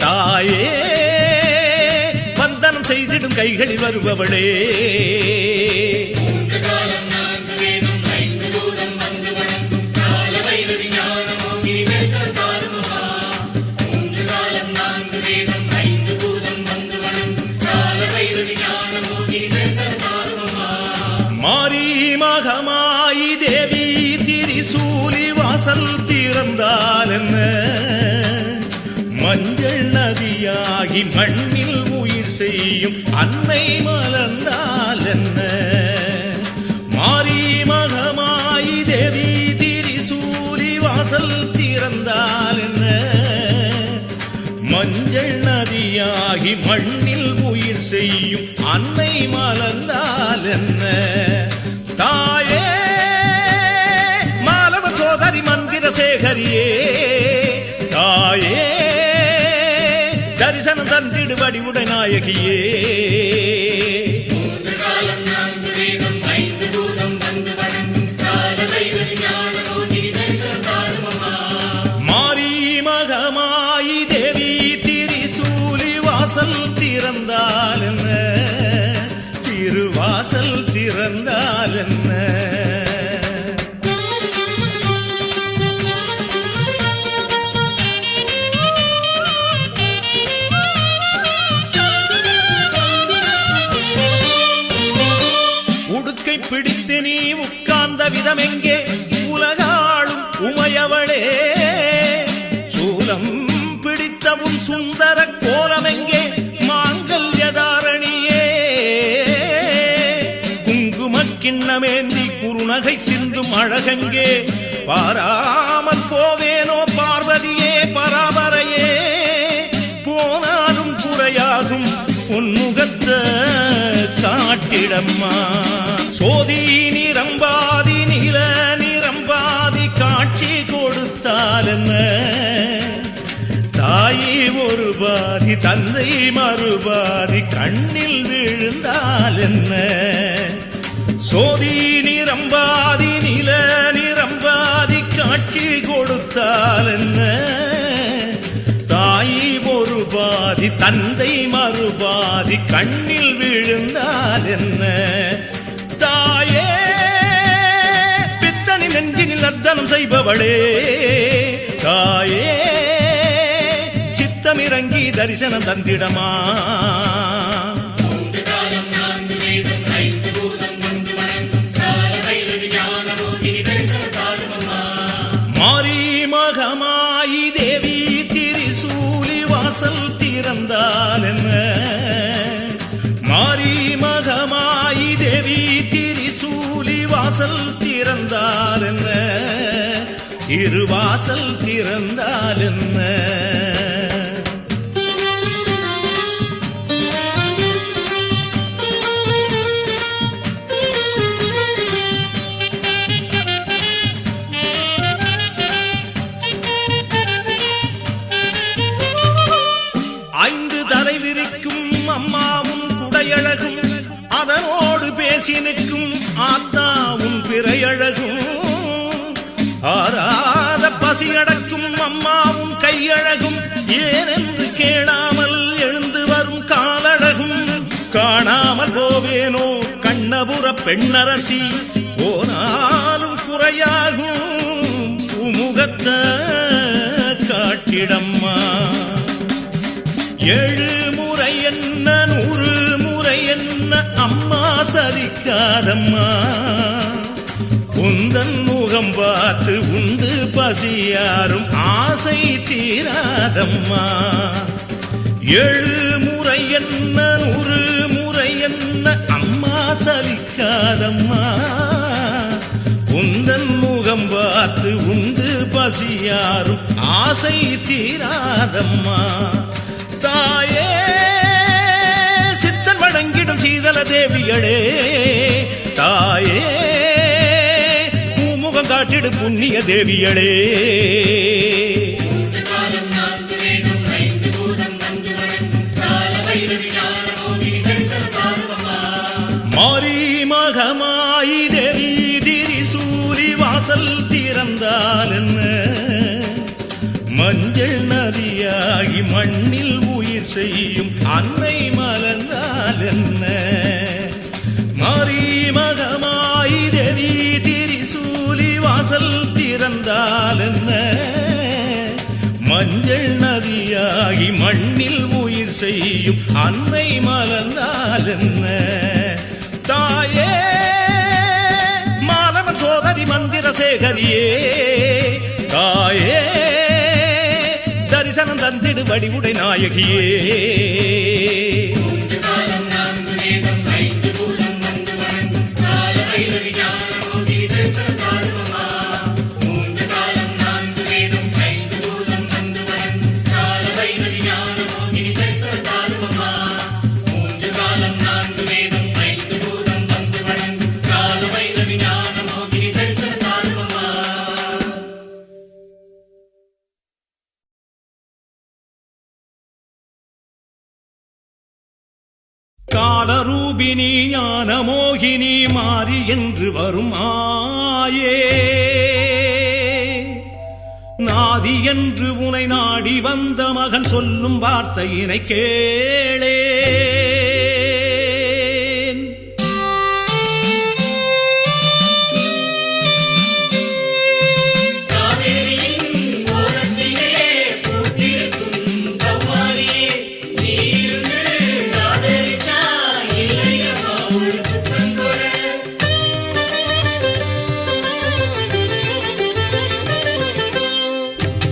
தாயே வந்தனம் செய்திடும் கைகளில் வருபவளே மாரி மகமாயி தேவி திரிசூலி வாசல் திறந்தால் என்ன மஞ்சள் நதியாகி மண்ணில் உயிர் செய்யும் அன்னை மலர்ந்தால் என்ன மாரி மகமாயி தேவி திரிசூலி வாசல் திறந்தால் என்ன மஞ்சள் நதியாகி மண்ணில் உயிர் செய்யும் அன்னை மலர்ந்தால் என்ன தாயே மாலவ சோதரி மந்திர சேகரியே தாயே தரிசனம் தந்திடு வடிவுடை நாயகியே மாரி மகமாயி தேவி திரிசூலி வாசல் திறந்தால் என்ன திருவாசல் திறந்தால் என்ன பிடித்து நீ உட்கார்ந்த விதம் எங்கே உலகாளும் உமையவளே சூலம் பிடித்த உன் சுந்தர கோலம் எங்கே மாங்கல்யதாரணியே குங்குமக் கிண்ணமேந்தி குறுநகை சிந்தும் அழகங்கே பாராமல் போவேனோ பார்வதியே பராபரையே போனாலும் குறையாகும் உன்முகத்த காட்டிடம்மா சோதி நிரம்பாதி நில நிரம்பாதி காட்சி கொடுத்தால் என்ன தாயி ஒரு பாதி தந்தை மறுபாதி கண்ணில் விழுந்தால் என்ன சோதி நிரம்பாதி நில நிரம்பாதி காட்சி கொடுத்தால் என்ன தாயி ஒரு பாதி தந்தை மறுபாதி கண்ணில் விழுந்தால் என்ன தாயே பித்தனி நெஞ்சினில் நர்த்தனம் செய்பவளே தாயே சித்தமிறங்கி தரிசனம் தந்திடமா மாரி மகமாயி தேவி திரிசூலி வாசல் திறந்தால் என்ன மாரி மகமாயி தேவி திரிசூலி வாசல் திறந்தால் என்ன திருவாசல் திறந்தால் என்ன அதனோடு பேசி நிற்கும் ஆத்தாவும் பிறையழகும் ஆராத பசி அடக்கும் அம்மாவும் கையழகும் ஏனென்று கேளாமல் எழுந்து வரும் காலழகும் காணாமல் போவேனோ கண்ணபுர பெண்ணரசி போனாலும் குறையாகும் உமுகத்த காட்டிடம்மா 7 முறை என்ன 100 முறை என்ன அம்மா சதிக்காதம்மா உந்தன் முகம் பார்த்து உண்டு பசியாரும் ஆசை தீராதம்மா 7 முறை என்ன 100 முறை என்ன அம்மா சதிக்காதம்மா உந்தன் முகம் பார்த்து உண்டு பசியாரும் ஆசை தீராதம்மா தாயே சித்தன் வணங்கிடும் சீதல தேவியளே தாயே பூமுகம் காட்டி வந்திடு புண்ணிய தேவியளே. மாரி மகமாயி தேவி திரிசூலி வாசல் திறந்தால் என்ன, மஞ்சள் நதியாகி மண்ணில் உயிர் செய்யும் அன்னை மலர்ந்தால் என்ன. மாரி மகமாயி தேவி திரிசூலி வாசல் திறந்தால் என்ன, மஞ்சள் நதியாகி மண்ணில் உயிர் செய்யும் அன்னை மலர்ந்தால் என்ன. தாயே மாலவன் சோதரி மந்திர சேகரியே, தாயே தரிசனம் தந்திடு வடிவுடை நாயகியே. காலரூபிணி ஞான மோகினி மாறி என்று வரும் ஆயே, நாதி என்று உனை நாடி வந்த மகன் சொல்லும் வார்த்தையினை கேளே.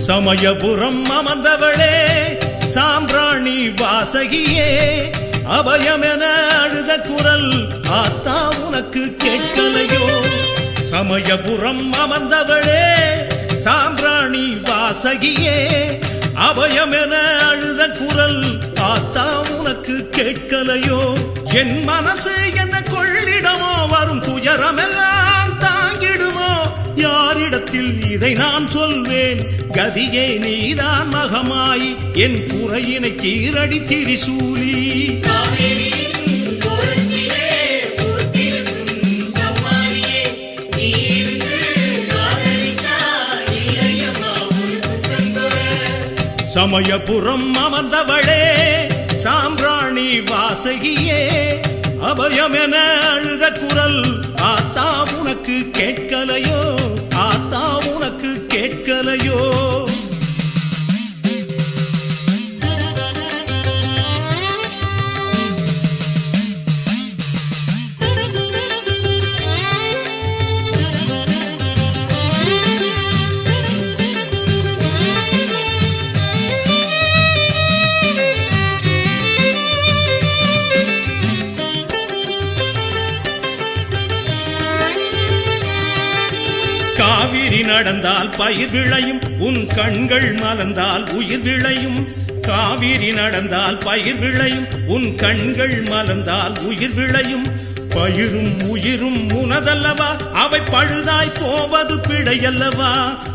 சமயபுரம் அமர்ந்தவளே சாம்பிராணி வாசகியே, அபயமென அழுத குரல் ஆத்தா உனக்கு கேட்கலையோ. சமயபுரம் அமர்ந்தவளே சாம்பிராணி வாசகியே, அபயமென அழுத குரல் ஆத்தா உனக்கு கேட்கலையோ. என் மனசு என்ன கொள்ளிடமோ, வரும் துயரமெல்லாம் தாங்கிடுமோ, யாரிடத்தில் இதை நான் சொல்வேன், கதியே நீதான் மகமாயி என் குறையினை கீரடி திரிசூலி. சமயபுரம் அமர்ந்தவளே சாம்பிராணி வாசகியே, அபயமென அழுத குரல் ஆத்தா உனக்கு கேட்கலையோ, ஆத்தா உனக்கு கேட்கலையோ. காவிரி நடந்தால் பயிர் விளையும், உன் கண்கள் மலர்ந்தால் உயிர் விளையும். காவிரி நடந்தால் பயிர் விளையும், உன் கண்கள் மலர்ந்தால் உயிர் விளையும். பயிரும் உயிரும் உனதல்லவா, அவை பழுதாய் போவது பிழையல்லவா.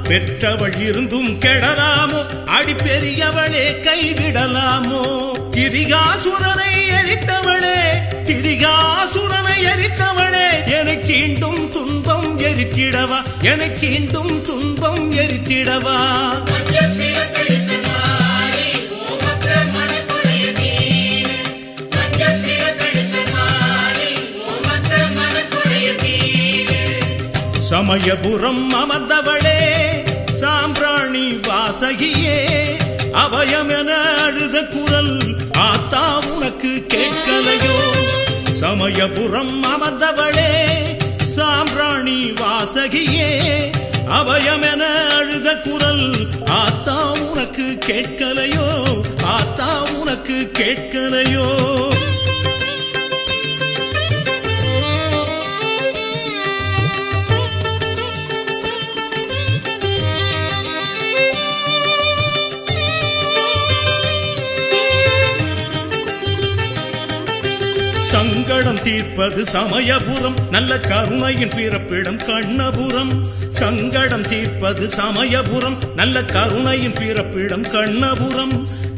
பெற்றவள் இருந்தும் கெடலாமோ, அடி பெரியவளே கைவிடலாமோ. திரிகாசுரனை எரித்தவளே, திரிகாசுரனை எரித்தவளே, எனக்கு இண்டும் துன்பம் எரித்திடவா, எனக்கு இண்டும் துன்பம் எரித்திடவா. சமயபுரம் அமர்ந்தவளே சாம்பிராணி வாசகியே, அபயமென அழுத குரல் ஆத்தா உனக்கு கேட்கலையோ. சமயபுரம் அமர்ந்தவளே சாம்பிராணி வாசகியே, அபயமென அழுத குரல் ஆத்தா உனக்கு கேட்கலையோ, ஆத்தா உனக்கு கேட்கலையோ. சங்கட சங்கடம் தீர்ப்பது சமயபுரம் நல்ல கருணையின் பிறப்பிடம் கண்ணபுரம் சங்கடம் தீர்ப்பது சமயபுரம் நல்ல கருணையின் பிறப்பிடம் கண்ணபுரம்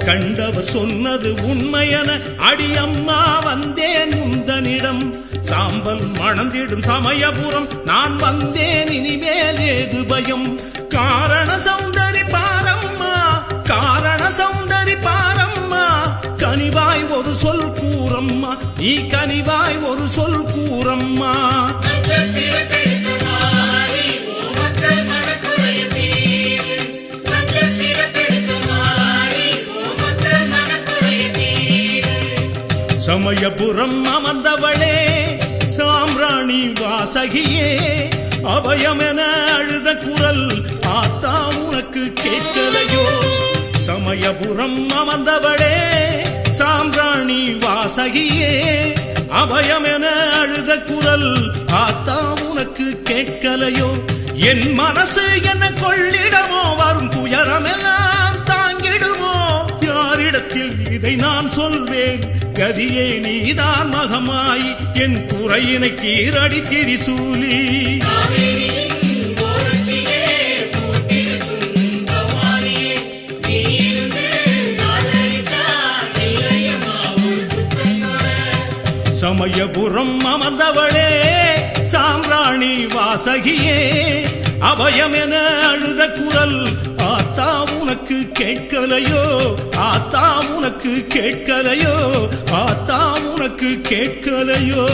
கண்டவர் சொன்னது உண்மையென அடியம்மா வந்தேன் முந்தனிடம் சாம்பல் மணந்திடும் சமயபுரம் நான் வந்தேன் இனிமேல் ஏது பயம் காரண சௌந்தரி பாரம்மா காரண சௌந்தரி பாரம்மா கனிவாய் ஒரு சொல் கூறம்மா நீ கனிவாய் ஒரு சொல் கூறம்மா சமயபுரம் அமர்ந்தவளே சாம்ராணி வாசகியே அபயமென அழுத குரல் ஆத்தா உனக்கு கேட்கலையோ சமயபுரம் அமர்ந்தவளே சாம்ராணி வாசகியே அபயமென அழுத குரல் ஆத்தா உனக்கு கேட்கலையோ என் மனசு என்ன கொள்ளிடமோ வரும் துயரமெல்லாம் தாங்கிடுமோ யாரிடத்தில் இதை நான் சொல்வேன் கதியே நீதான் மகமாய் என் குறையினை கீரடி திரிசூலி சமயபுரம் அமர்ந்தவளே சாம்ராணி வாசகியே அபயம் என அழுத குரல் ஆத்தா உனக்கு கேட்கலையோ ஆத்தா உனக்கு கேட்கலையோ ஆத்தா உனக்கு கேட்கலையோ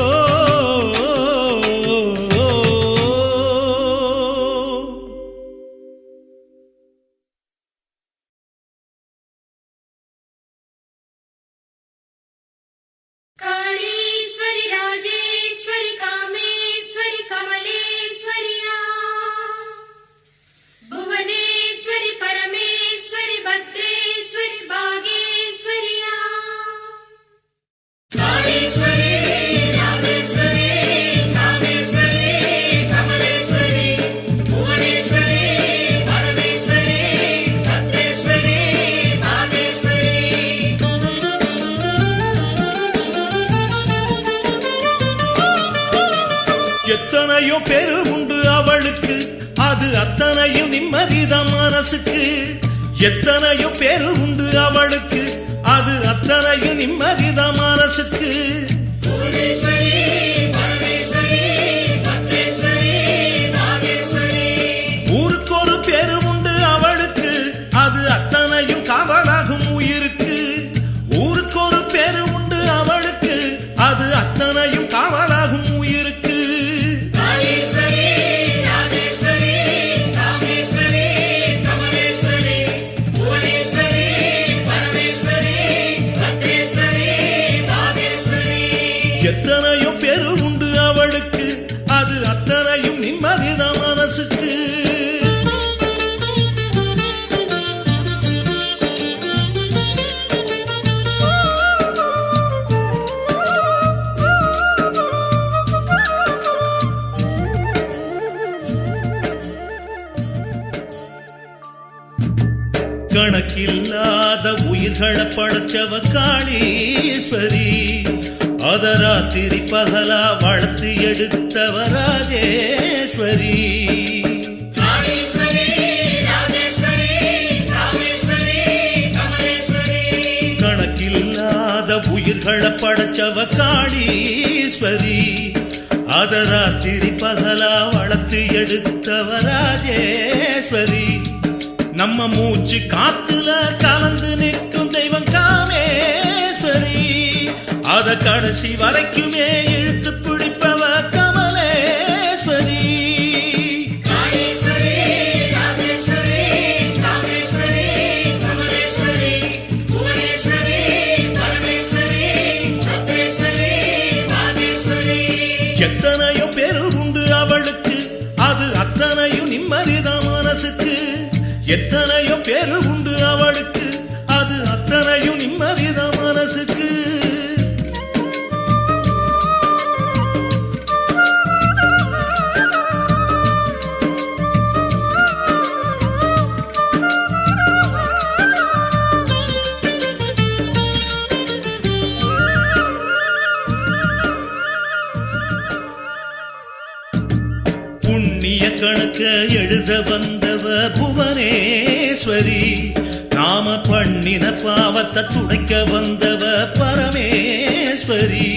எத்தனையோ பேரு உண்டு அவளுக்கு அது அத்தனையும் நிம்மதிதான் மனசுக்கு எத்தனையோ பேரு உண்டு அவளுக்கு அது அத்தனையும் நிம்மதிதான் மனசுக்கு ஊருக்கு ஒரு பேரு உண்டு அவளுக்கு அது அத்தனையும் காவலாகும் உயிருக்கு ஊருக்கு ஒரு பேரு உண்டு அவளுக்கு அது அத்தனையும் காவலாகும் உயிருக்கு எத்தனையோ பேரு உண்டு அவளுக்கு அது அத்தனையும் நிம்மதிதான் மனசுக்கு கணக்கில்லாத உயிர்களை படைச்சவ காளீஸ்வரி அத ராத்திரி பகலா வளர்த்து எடுத்தவ ராஜேஸ்வரி கணக்கில்லாத உயிர்களை படைச்சவ காளீஸ்வரி அத ராத்திரி பகலா வளர்த்து எடுத்தவ ராஜேஸ்வரி நம்ம மூச்சு காத்துல கலந்து நிற்கும் தெய்வம் காமேஸ்வரி அத கடைசி வரைக்குமே இழுத்து பிடிப்பவ கமலேஸ்வரி எத்தனையோ பேரு உண்டு அவளுக்கு அது அத்தனையும் நிம்மதிதான் மனசுக்கு எத்தனையோ பேரு உண்டு அவளுக்கு அது அத்தனையும் நிம்மதிதான் மனசுக்கு எழுத வந்தவ புவனேஸ்வரி, நாம பண்ணின பாவத்தை துடைக்க வந்தவ பரமேஸ்வரி.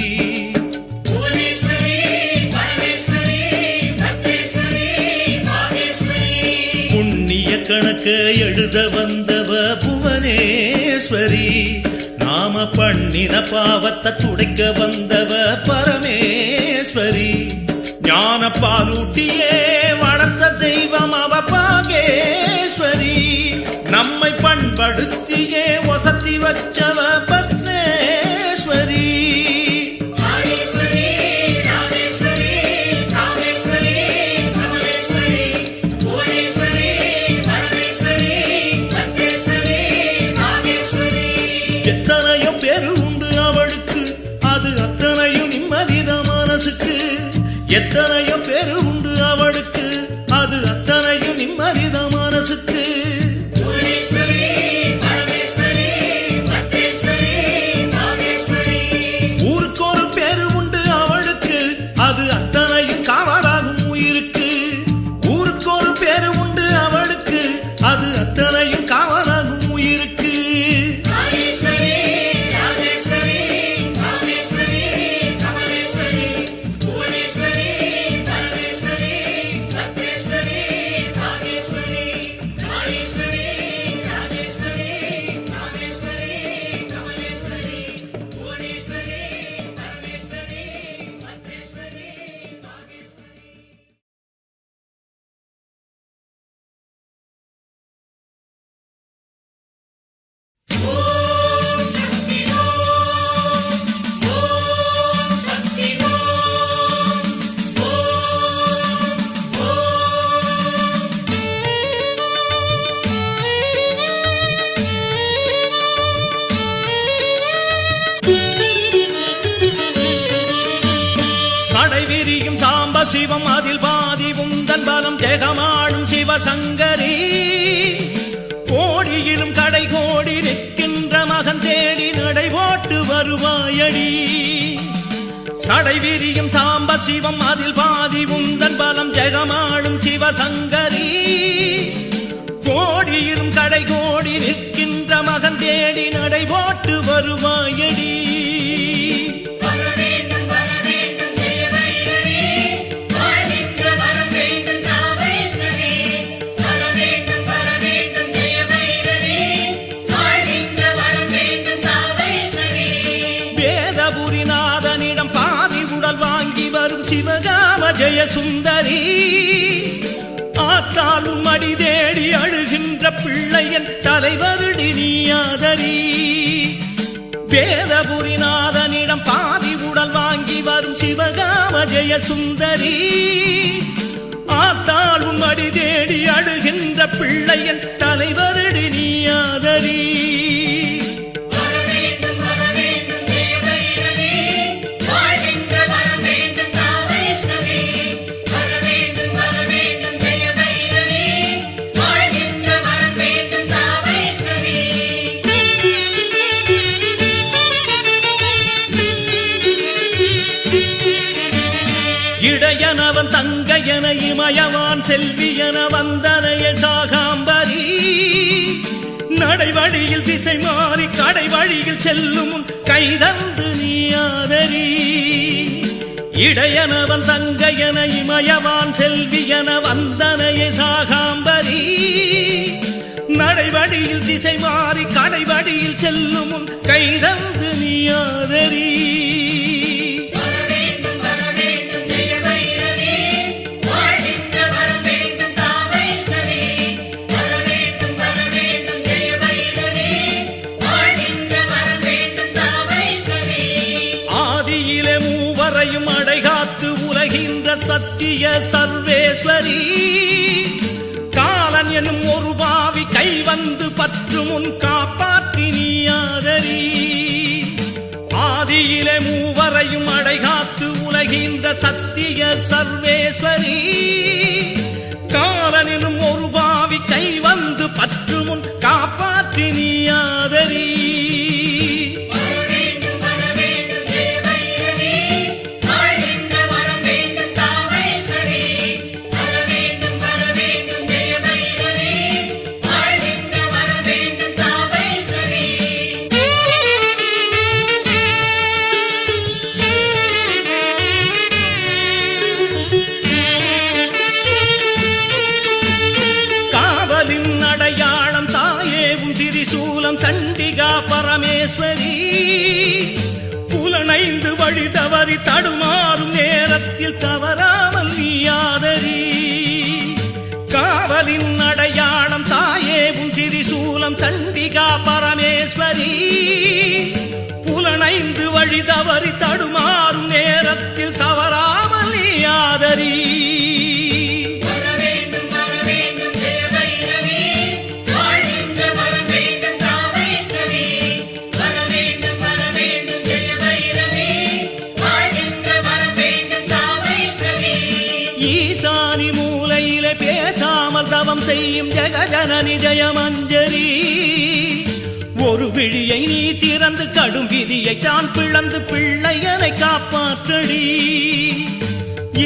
புண்ணிய கணக்கு எழுத வந்தவ புவனேஸ்வரி, நாம பண்ணின பாவத்தை துடைக்க வந்தவ பரமேஸ்வரி. ஞான பாலூட்டியே வளர்த்த தெய்வம் அவ பாகேஸ்வரி, நம்மை பண்படுத்தியே வசதி வச்சவ பத்மேஸ்வரி. எத்தனையோ பேரு உண்டு அவளுக்கு, அது அத்தனையும் நிம்மதிதான் மனசுக்கு. எத்தனையோ பேரு உண்டு அவளுக்கு, அது அத்தனையும் நிம்மதிதான் மனசுக்கு. ஊருக்கு ஒரு பேரு உண்டு அவளுக்கு, அது அத்தனையும் காவலாகும் உயிருக்கு. ஊருக்கு ஒரு பேரு உண்டு அவளுக்கு, அது அத்தனையும் காவலாகும் உயிருக்கு. சிவம் அதில் பாதி உந்தன் பலம் தேகமாடும் சிவசங்கரி, கோடியிலும் கடை கோடி நிற்கின்ற மகன் தேடி நடை போட்டு வருவாயடி. சடை விரியும் சாம்ப சிவம் அதில் பாதி உந்தன் பலம் ஜெகமாடும் சிவசங்கரி, கோடியிலும் கடை கோடி நிற்கின்ற மகன் தேடி நடை போட்டு வருவாயடி. சிவகாம ஜெய சுந்தரி, ஆற்றாலும் மடி தேடி அழுகின்ற பிள்ளையன் தலைவருடி நீயாதரி. வேதபுரிநாதனிடம் பாதி உடல் வாங்கி வரும் சிவகாம ஜெய சுந்தரி, ஆற்றாலும் மடி தேடி அழுகின்ற பிள்ளையன் தலைவருடி நீயாதரி. இடையனவன் தங்கையன இமயவான் செல்வியன வந்தனைய சாகாம்பரி, நடைவழியில் திசை மாறி கடை வழியில் செல்லும் கைதந்து நீயாதரி. இடையனவன் தங்கையன இமயவான் செல்வியன வந்தனைய சாகாம்பரி, நடைவழியில் திசை மாறி கடை வழியில் செல்லும் கைதந்து நீயாதரி. அடைகாத்து உலகின்ற சத்திய சர்வேஸ்வரி, காலன் எனும் ஒரு பாவி கை வந்து பற்று முன் காப்பாற்றி நீயாதரி. ஆதியிலே மூவரையும் அடைகாத்து உலகின்ற சத்திய சர்வேஸ்வரி, காலன் எனும் ஒரு பாவி கை வந்து பற்று முன் காப்பாற்றி நீயாதரி. சண்டிகா பரமேஸ்வரி புலனைந்து வழி தவறி தடுமாறும் நேரத்தில் தவறாமல் நீ ஆதரி காவலின் அடையாளம் தாயே உன் திரிசூலம் சண்டிகா பரமேஸ்வரி புலனைந்து வழி தவறி தடுமாறும் நேரத்தில் தவறாமல் நீ ஆதரி ஈசானி மூலையிலே பேசாமல் தவம் செய்யும் ஜெகஜனனி ஜெயமஞ்சரி ஒரு விழியை நீ திறந்து கடும் விதியை தான் பிளந்து பிள்ளைகளை காப்பாற்றடி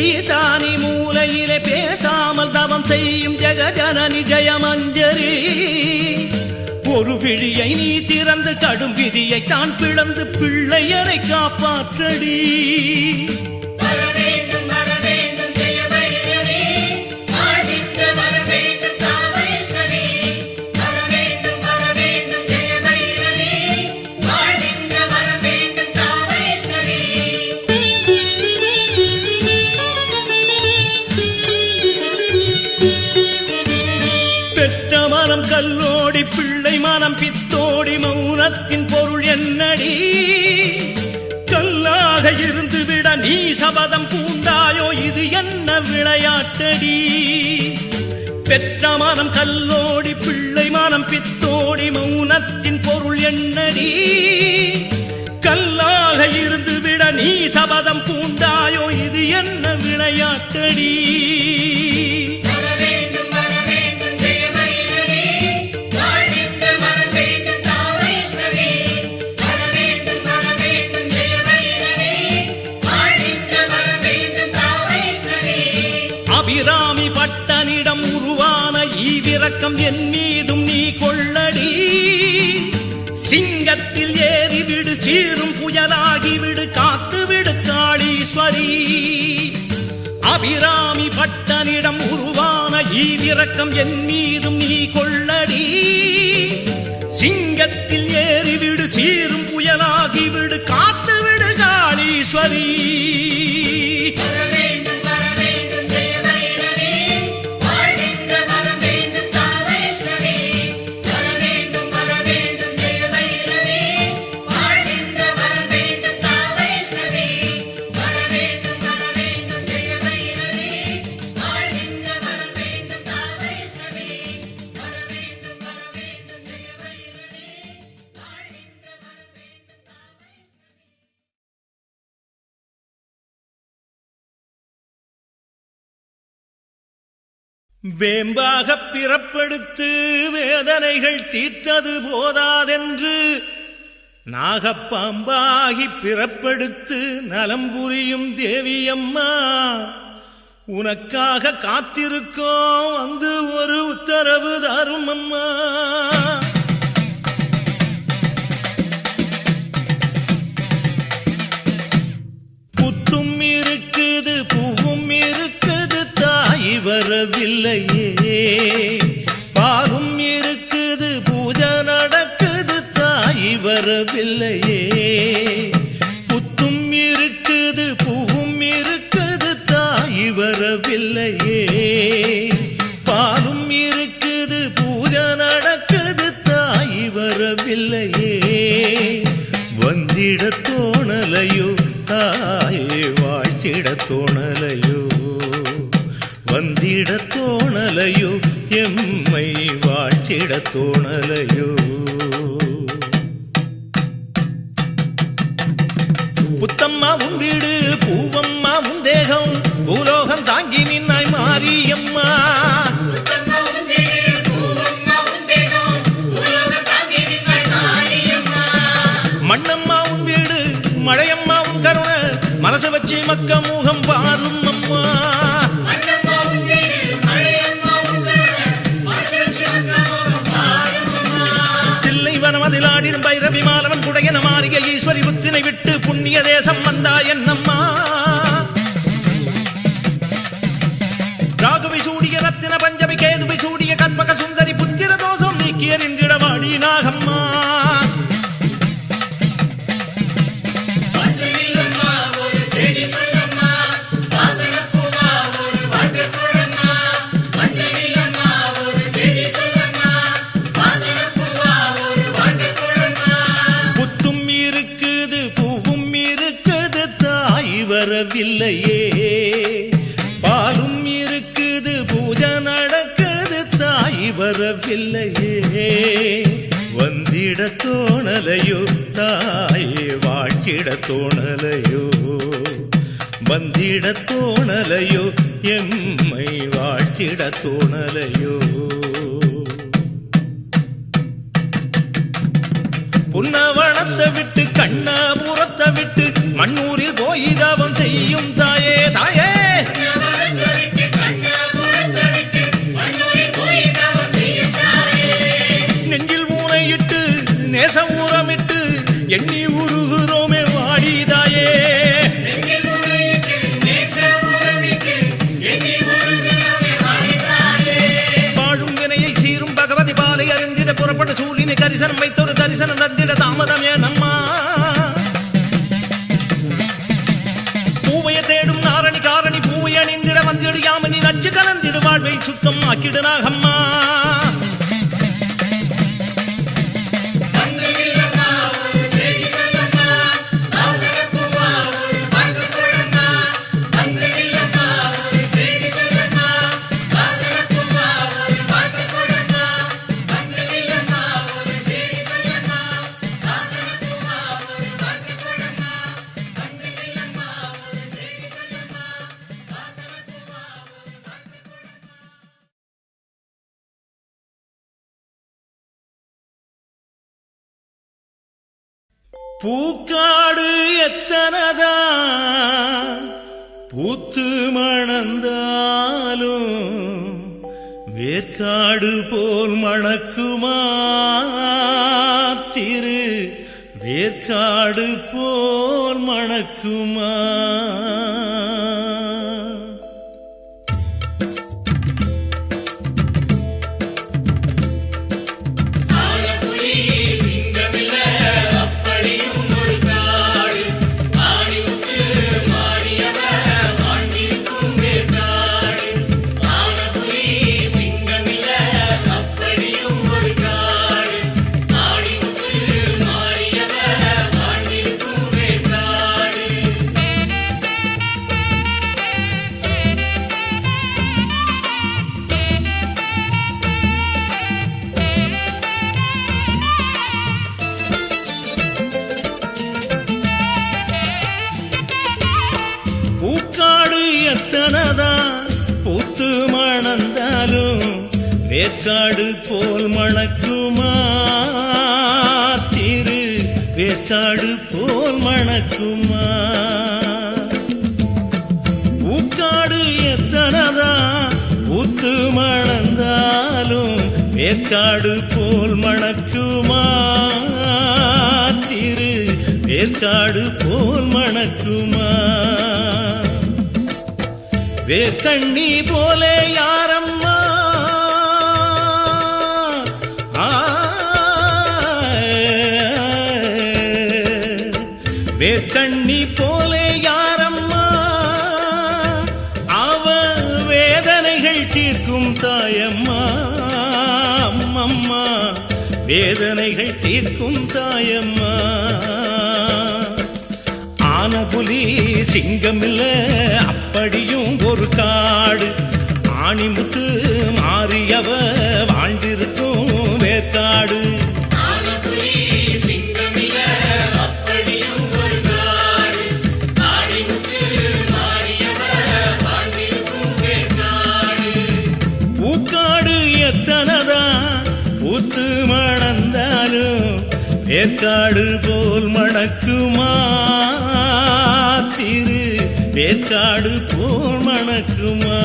ஈசானி மூலையிலே பேசாமல் தவம் செய்யும் ஜெகஜனனி ஜெயமஞ்சரி ஒரு விழியை நீ திறந்து கடும் விதியை தான் பிளந்து பிள்ளைகளை காப்பாற்றடி கல்லோடி பிள்ளை மனம் பித்தோடி மௌனத்தின் பொருள் என்னடி கல்லாக இருந்து விட நீ சபதம் பூண்டாயோ இது என்ன விளையாட்டடி பெற்ற மனம் கல்லோடி பிள்ளை மனம் பித்தோடி மௌனத்தின் பொருள் என்னடி கல்லாக இருந்து விட நீ சபதம் பூண்டாயோ இது என்ன விளையாட்டடி அபிராமி பட்டனிடம் உருவான ஈவிரக்கம் என் மீதும் நீ கொள்ளடி சிங்கத்தில் ஏறிவிடு சீரும் புயலாகிவிடு காத்துவிடு காளீஸ்வரி அபிராமி பட்டனிடம் உருவான ஈவிரக்கம் என் மீதும் நீ கொள்ளடி சிங்கத்தில் ஏறிவிடு சீரும் புயலாகிவிடு காத்துவிடு காளீஸ்வரி வேம்பாக பிறப்பெடுத்து வேதனைகள் தீர்த்தது போதாதென்று நாகப்பாம்பாகி பிறப்பெடுத்து நலம் புரியும் தேவியம்மா உனக்காக காத்திருக்கோம் வந்து ஒரு உத்தரவு தரும் அம்மா புத்தும் இருக்குது பூவும் இருக்குது தாய் வரவில்லையே பாலும் இருக்குது பூஜை நடக்குது தாய் வரவில்லையே புத்தும் இருக்குது பூவும் இருக்குது தாய் வரவில்லையே பாலும் இருக்குது பூஜை நடக்குது தாய் வரவில்லையே வந்திட தோணலையோ தாயே வாழ்த்திட தோணலையோ வந்திட தோணலையோ எம்மை வாழ்த்திட தோணலையோ புத்தம்மா உன் வீடு பூவம்மா உன் தேகம் பூலோகம் தாங்கி நின்னாய் மாரியம்மா மண்ணம்மா உன் வீடு மழையம்மா உன் கருணை மனசு வச்சு மக்க முகம் பாரும் அம்மா தில்லை வனமதில் ஆடிடும் பைரவி மாலவன் குடையன மாறிய ஈஸ்வரி புத்தினை விட்டு புண்ணிய தேசம் வந்தா என்னம்மா ராகுவை சூடிய ரத்தின பஞ்சமி கேதுவை சூடிய கற்பக சுந்தரி புத்திர தோஷம் நீக்கி எறிந்திட வாடி நாகம்மா வாடி வரவில்லையே வந்திட தோணலையோ தாயே வாழ்கிட தோணலையோ வந்திட தோணலையோ எம்மை வாழ்கிட தோணலையோ புன்னவனத்தை விட்டு கண்ணபுரத்தை விட்டு மண்ணூரில் போய் தவம் செய்யும் தாயே தாயே நெஞ்சில் ஊனையிட்டு நேச ஊரமிட்டு எண்ணி உருகுறோமே வாடிதாயே வாழும் வினையை சீரும் பகவதி பாலை அறிந்திட புறப்பட்ட சூரியனை கரிசனம் வைத்தொரு தரிசனம் தந்திட தாமதம் ஏனம்மா பூவைய தேடும் நாரணி காரணி பூவை அணிந்திட வந்திடு யாமனி நச்சு கலந்திடு வாழ்வை சுத்தம் ஆக்கிடு நாகம்மா பூக்காடு எத்தனதா பூத்து மணந்தாலும் வேர்க்காடு போல் மணக்குமா திரு வேர்க்காடு போல் மணக்குமா பூத்து மணந்தாலும் வேர்க்காடு போல் மணக்குமா திரு வேர்க்காடு போல் மணக்குமா பூக்காடு எத்தனதா பூத்து மணந்தாலும் வேர்க்காடு போல் மணக்குமா திரு வேர்க்காடு போல் மணக்குமா வேர்க்கண்ணி போலே யாரம்மா வேர்க்கண்ணி போலே யாரம்மா அவ வேதனைகள் தீர்க்கும் தாயம்மா அம்மம்மா வேதனைகள் தீர்க்கும் தாயம்மா ஆனபுலி சிங்கமில்ல அப்படியும் ஒரு காடு ஆணிமுத்து மாறியவ வாழ்ந்திருக்கும் வேர்க்காடு பூக்காடு எத்தனதா பூத்து மணந்தாலும் வேர்க்காடு போல் மணக்குமா திரு வேர்க்காடு போல் மணக்குமா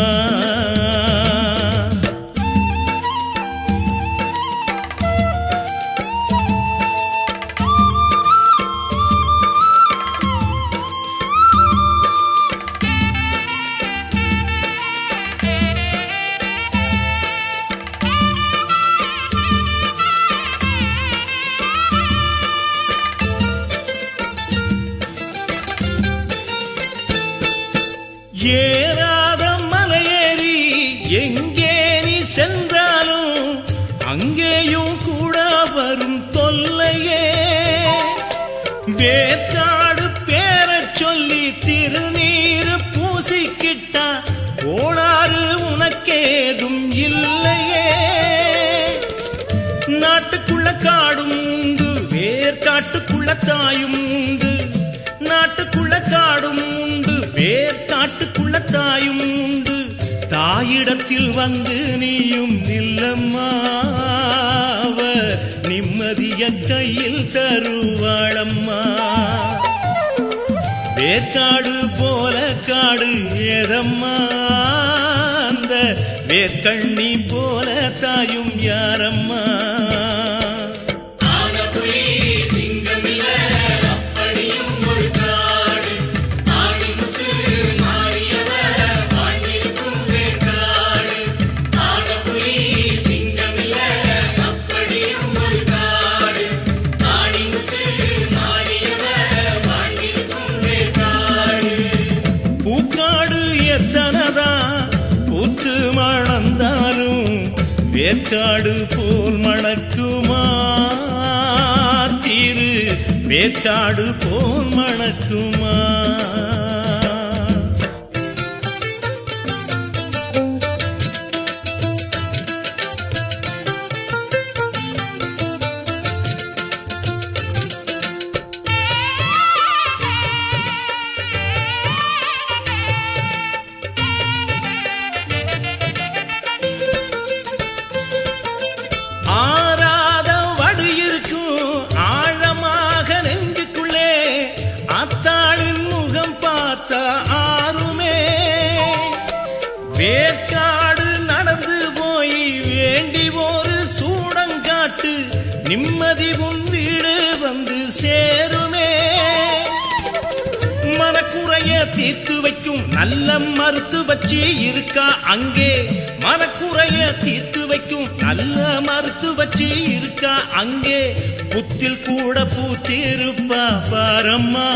ஏறாத மலையேறி எங்கே நீ சென்றாலும் அங்கேயும் கூட வரும் தொல்லையே வேர்க்காடு பேரச் சொல்லி திருநீர் பூசிக்கிட்டா கோளாறு உனக்கேதும் இல்லையே காட்டுக்குள்ள தாயும் உண்டு, நாட்டுக்குள்ள காடும் உண்டு. வேர்காட்டுக்குள்ள தாயும் உண்டு, தாயிடத்தில் வந்து நீயும் நில்லம்மா. நிம்மதிய கையில் தருவாளம்மா. வேர்காடு போல காடு ஏதம்மா, அந்த வேர்கண்ணி போல தாயும் யாரம்மா. வேர்காடு போல் மணக்குமா திரு, வேர்காடு போல் மணக்குமா. வேர்காடு நடந்து போய் வேண்டி ஒரு சூடங்காட்டு, நிம்மதி உன் வீடு வந்து சேருமே. மனக்குறைய தீர்த்து வைக்கும் நல்ல மருத்துவச்சி இருக்கா அங்கே, மனக்குறைய தீர்த்து வைக்கும் நல்ல மருத்துவச்சி இருக்கா அங்கே. புத்தில் கூட பூத்திருப்பா பாரம்மா,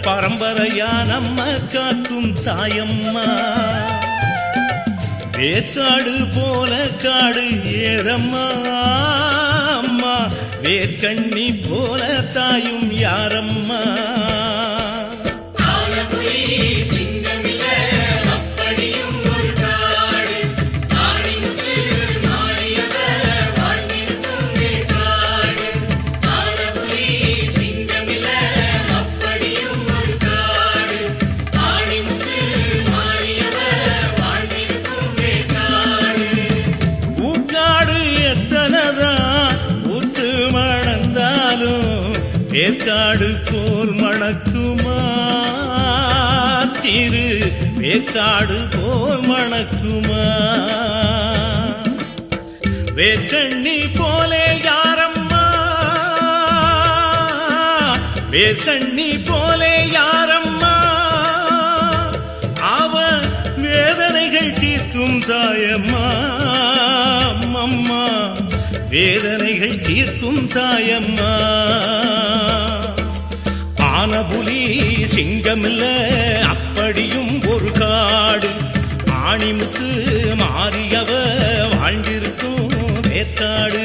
பரம்பரையா நம்ம காக்கும் தாயம்மா. வேர்காடு போல காடு ஏறம்மா, அம்மா வேர்கண்ணி போல தாயும் யாரம்மா. வேர்காடு போல் மணக்குமா திரு, வேர்காடு போல் மணக்குமா. வேர்கண்ணி போலே யாரம்மா, வேர்கண்ணி போலே யாரம்மா. அவ வேதனைகள் தீர்க்கும் தாயம்மா, அம்மா வேதனைகள் தீர்க்கும் தாயம்மா. ஆனபுலி சிங்கமில்ல அப்படியும் ஒரு காடு, ஆணிமுத்து மாறியவ வாழ்ந்திருக்கும் வேர்காடு.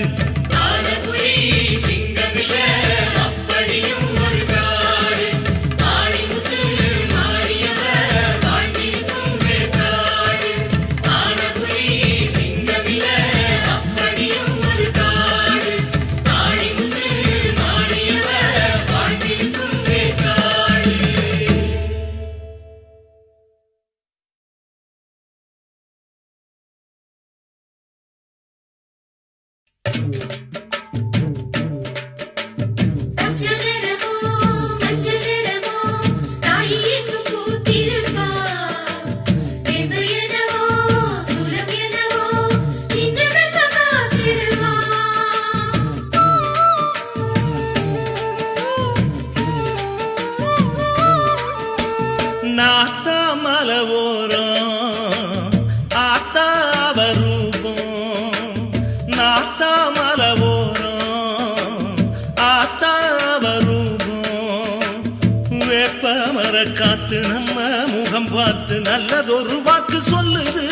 நாத்தா மலவோரம் ஆத்தா வரூபம், நாத்தா மலவோரம் ஆத்தா வரூபம். வேப்ப மர காத்து நம்ம முகம் பார்த்து நல்லதொரு வாக்கு சொல்லுது,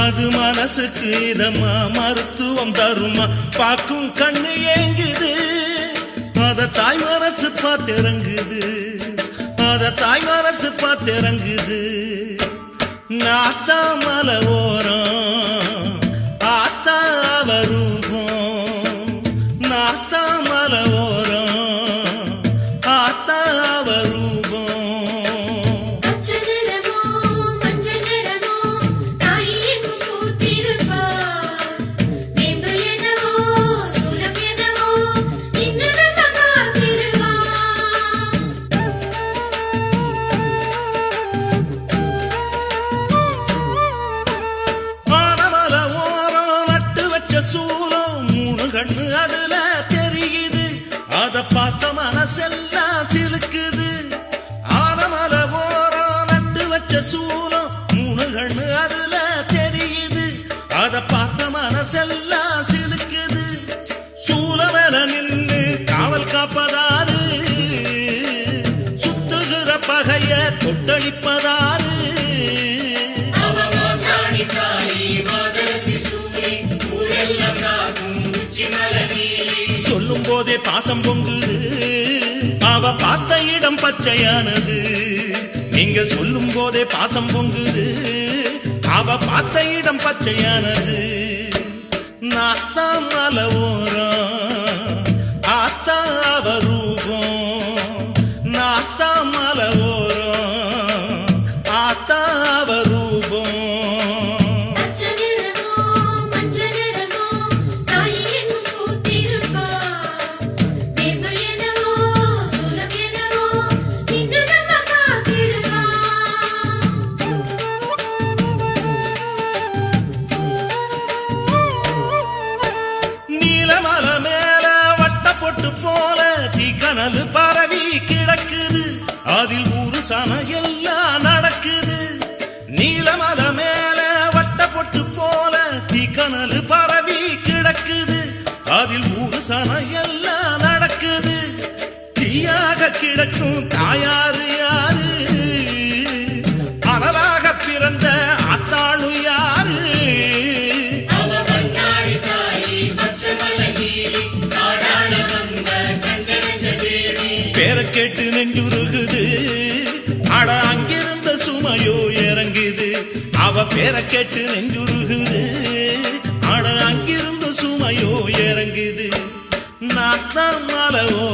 அது மனசுக்கு இதமா மருத்துவம் தருமா. பார்க்கும் கண்ணு ஏங்குது, அத தாய் மனசு பார்த்திறங்குது, அத தாய் மனசு பார்த்திறங்குது. நாத்தா மலவோரம் ஆத்தா வரூபம், நாத்தா சூலம் 3 கண்ணு அதுல தெரியுது அத பார்த்த மனசெல்லாம் சிலுக்குது ஆனமல ஓரம் நட்டு வச்ச சூலம் 3 கண்ணு அதுல தெரியுது அத பார்த்த மனசெல்லாம் சிலுக்குது சூலமேல நின்னு காவல் காப்பதாரு சுத்துகிற பகைய கொட்டடிப்பதாரு சொல்லும் போதே பாசம் பொங்குது அவ பார்த்த இடம் பச்சையானது நீங்க சொல்லும் போதே பாசம் பொங்குது அவ பார்த்த இடம் பச்சையானது நாத்தாம் மலவோரம் ஆத்தா அவ ரூபம் நாத்தாம் மலவோரம் ஆத்தா அவ ரூபம் போல தீக்கனல் பரவி கிடக்குது அதில் ஊரு சன எல்லாம் நடக்குது நீலமல மேல வட்ட பொட்டு போல தீக்கனல் பரவி கிடக்குது அதில் ஊரு சன எல்லாம் நடக்குது தீயாக கிடக்கும் தாயாரு யாரு அனலாக பிறந்த ஆத்தாளு யாரு பேர கேட்டு நெஞ்சுருகுது அட அங்கிருந்த சுமையோ இறங்குது அவ பேர கேட்டு நெஞ்சுருகுது அட அங்கிருந்த சுமையோ இறங்குது நாத்தான் மலவோ